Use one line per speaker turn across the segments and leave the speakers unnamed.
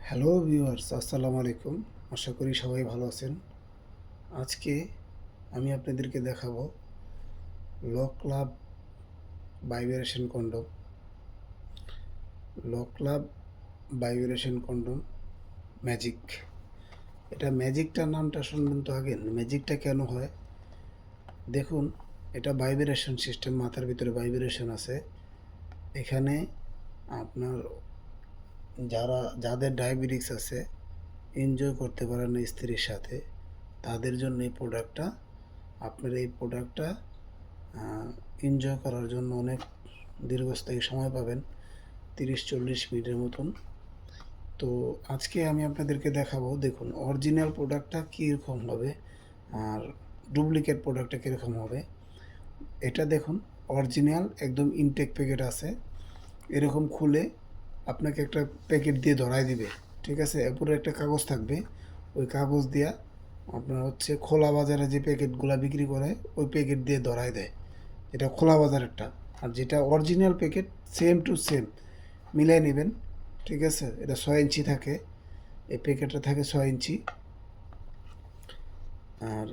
Hello viewers, আসসালামু আলাইকুম। আশা করি সবাই ভালো আছেন। আজকে আমি আপনাদেরকে দেখাবো ল ক্লাব ভাইব্রেশন কন্ডম। ল ক্লাব ভাইব্রেশন কন্ডম ম্যাজিক। এটা ম্যাজিকটার নামটা শুনবেন তো আগে। ম্যাজিকটা কেন হয় দেখুন। এটা ভাইব্রেশন সিস্টেম, মাথার ভিতরে ভাইব্রেশন আছে। এখানে আপনার যাদের ডায়াবেটিস আছে, এনজয় করতে পারেন না স্ত্রীর সাথে, তাদের জন্য এই প্রোডাক্টটা। আপনার এই প্রোডাক্টটা এনজয় করার জন্য অনেক দীর্ঘস্থায়ী সময় পাবেন, 30-40 মিনিটের মতন। তো আজকে আমি আপনাদেরকে দেখাবো, দেখুন অরিজিনাল প্রোডাক্টটা কীরকম হবে আর ডুপ্লিকেট প্রোডাক্টটা কীরকম হবে। এটা দেখুন, অরিজিনাল একদম ইনটেক প্যাকেট আছে। এরকম খুলে আপনাকে একটা প্যাকেট দিয়ে ধরাই দিবে, ঠিক আছে। এরপরে একটা কাগজ থাকবে, ওই কাগজ দিয়া আপনার হচ্ছে খোলা বাজারে যে প্যাকেটগুলো বিক্রি করে ওই প্যাকেট দিয়ে ধরাই দেয়। এটা খোলা বাজারেরটা, আর যেটা original packet same to same মিলাই নেবেন, ঠিক আছে। এটা 6 ইঞ্চি থাকে, এই প্যাকেটটা থাকে 6 ইঞ্চি। আর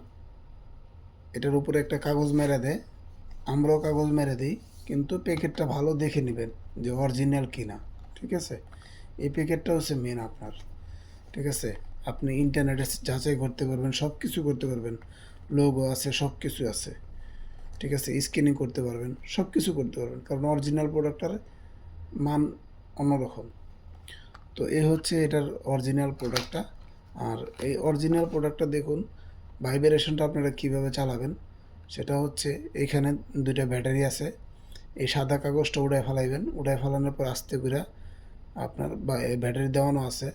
এটার উপরে একটা কাগজ মেরে দেয়, আমরাও কাগজ মেরে দিই, কিন্তু প্যাকেটটা ভালো দেখে নেবেন যে অরিজিনাল কিনা, ঠিক আছে। এই প্যাকেটটা হচ্ছে মেন আপনার, ঠিক আছে। আপনি ইন্টারনেটে যাচাই করতে পারবেন, সব কিছু করতে পারবেন, লোগো আছে, সব কিছু আছে, ঠিক আছে। স্ক্যানিং করতে পারবেন, সব কিছু করতে পারবেন, কারণ অরিজিনাল প্রোডাক্টটার মান অন্যরকম। তো এই হচ্ছে এটার অরিজিনাল প্রোডাক্টটা। আর এই অরিজিনাল প্রোডাক্টটা দেখুন, ভাইব্রেশনটা আপনারা কীভাবে চালাবেন সেটা হচ্ছে, এখানে দুইটা ব্যাটারি আছে। এই সাদা কাগজটা উড়ায় ফেলাইবেন, উড়ায় ফেলানোর পর আস্তে করে আপনার ব্যাটারি দেওয়ানো আছে।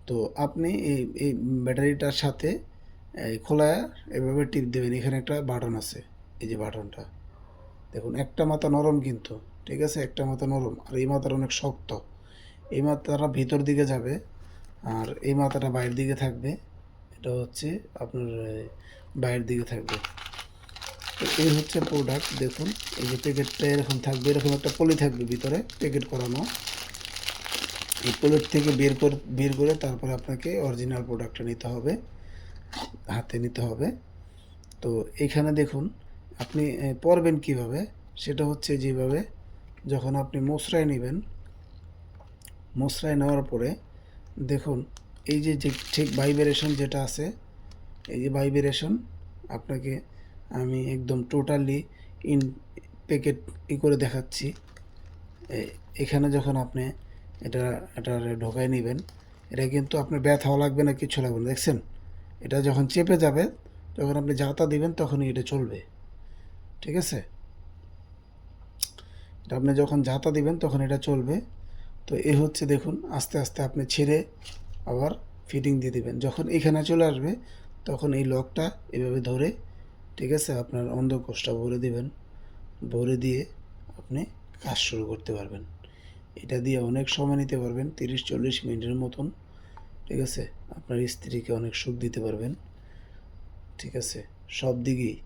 তো আপনি এই ব্যাটারিটার সাথে এই খোলায় এভাবে টিপ দেবেন। এখানে একটা বাটন আছে, এই যে বাটনটা দেখুন। একটা মাথা নরম কিন্তু, ঠিক আছে, একটা মাথা নরম, আর এই মাথাটা অনেক শক্ত। এই মাথাটা ভিতর দিকে যাবে আর এই মাথাটা বাইরের দিকে থাকবে। এটা হচ্ছে আপনার বাইরের দিকে থাকবে। তো এই হচ্ছে প্রোডাক্ট। দেখুন এই যে প্যাকেটটা এরকম থাকবে, এরকম একটা পলি থাকবে ভিতরে প্যাকেট করানো। এই পলির থেকে বের করে তারপরে আপনাকে অরিজিনাল প্রোডাক্টটা নিতে হবে, হাতে নিতে হবে। তো এখানে দেখুন, আপনি পরবেন কিভাবে, সেটা হচ্ছে যেভাবে, যখন আপনি মশরায় নেবেন, মশরায় নেওয়ার পরে দেখুন এই যে ঠিক ভাইব্রেশন যেটা আছে, এই যে ভাইব্রেশন আপনাকে আমি একদম টোটালি ইন প্যাকেট করে দেখাচ্ছি। এখানে যখন আপনি এটা ঢোকায় নেবেন, এটা কিন্তু আপনার ব্যথাও লাগবে না, কিছু লাগবে না, দেখছেন। এটা যখন চেপে যাবে, যখন আপনি যাতা দিবেন তখনই এটা চলবে, ঠিক আছে। এটা আপনি যখন যাতা দিবেন তখন এটা চলবে। তো এ হচ্ছে দেখুন, আস্তে আস্তে আপনি ছেড়ে আবার ফিটিং দিয়ে দিবেন। যখন এখানে চলে আসবে তখন এই লকটা এভাবে ধরে, ঠিক আছে, আপনার অন্ধকোষটা ভরে দিবেন। ভরে দিয়ে আপনি কাজ শুরু করতে পারবেন। এটা দিয়ে অনেক সময় নিতে পারবেন, 30-40 মিনিটের মতন, ঠিক আছে। আপনার স্ত্রীকে অনেক সুখ দিতে পারবেন, ঠিক আছে, সব দিকেই।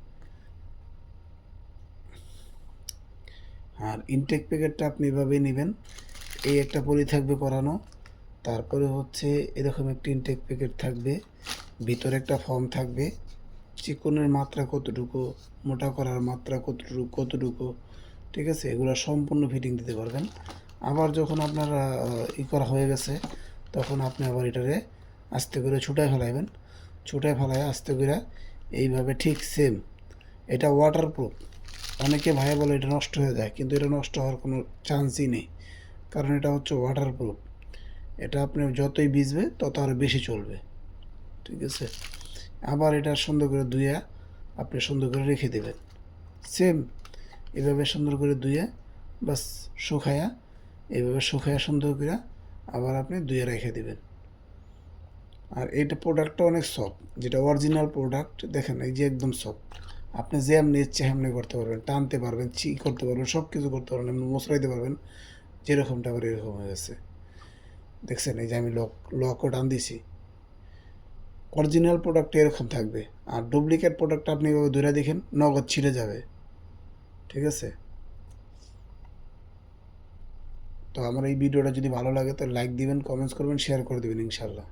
আর ইনটেক প্যাকেটটা আপনি এভাবেই নেবেন। এই একটা পলি থাকবে করানো, তারপরে হচ্ছে এরকম একটা ইনটেক প্যাকেট থাকবে, ভিতরে একটা ফর্ম থাকবে, চিকনের মাত্রা কতটুকু, মোটা করার মাত্রা কতটুকু, ঠিক আছে। এগুলো সম্পূর্ণ ফিটিং দিতে পারবেন। আবার যখন আপনার করা হয়ে গেছে, তখন আপনি আবার এটারে আস্তে করে ছুটায় ফেলাইবেন। ছুটায় ফেলায় আস্তে করে এইভাবে, ঠিক সেম। এটা ওয়াটারপ্রুফ। অনেকে ভাই বলে এটা নষ্ট হয়ে যায়, কিন্তু এটা নষ্ট হওয়ার কোনো চান্সই নেই, কারণ এটা হচ্ছে ওয়াটারপ্রুফ। এটা আপনি যতই ভিজবে তত আরও বেশি চলবে, ঠিক আছে। আবার এটা সুন্দর করে ধুয়ে আপনি সুন্দর করে রেখে দেবেন, সেম এভাবে সুন্দর করে ধুয়ে, বাস শুকায়া, এইভাবে শুকায়া সুন্দর করে আবার আপনি ধুয়ে রেখে দেবেন। আর এইটা প্রোডাক্টটা অনেক সফট, যেটা অরিজিনাল প্রোডাক্ট দেখেন, এই যে একদম সফট। আপনি যেমনি ইচ্ছে হেমনি করতে পারবেন, টানতে পারবেন, করতে পারবেন, সব কিছু করতে পারবেন, এমনি মশলাইতে পারবেন। যেরকমটা আবার এরকম হয়ে গেছে, দেখছেন। এই যে আমি লকও টান দিছি। অরিজিনাল প্রোডাক্ট এরকম থাকবে, আর ডুপ্লিকেট প্রোডাক্ট আপনি এভাবে ধরে দেখেন, নগদ ছিঁড়ে যাবে, ঠিক আছে। তো আমার এই ভিডিওটা যদি ভালো লাগে তো লাইক দিবেন, কমেন্টস করবেন, শেয়ার করে দেবেন ইনশাল্লাহ।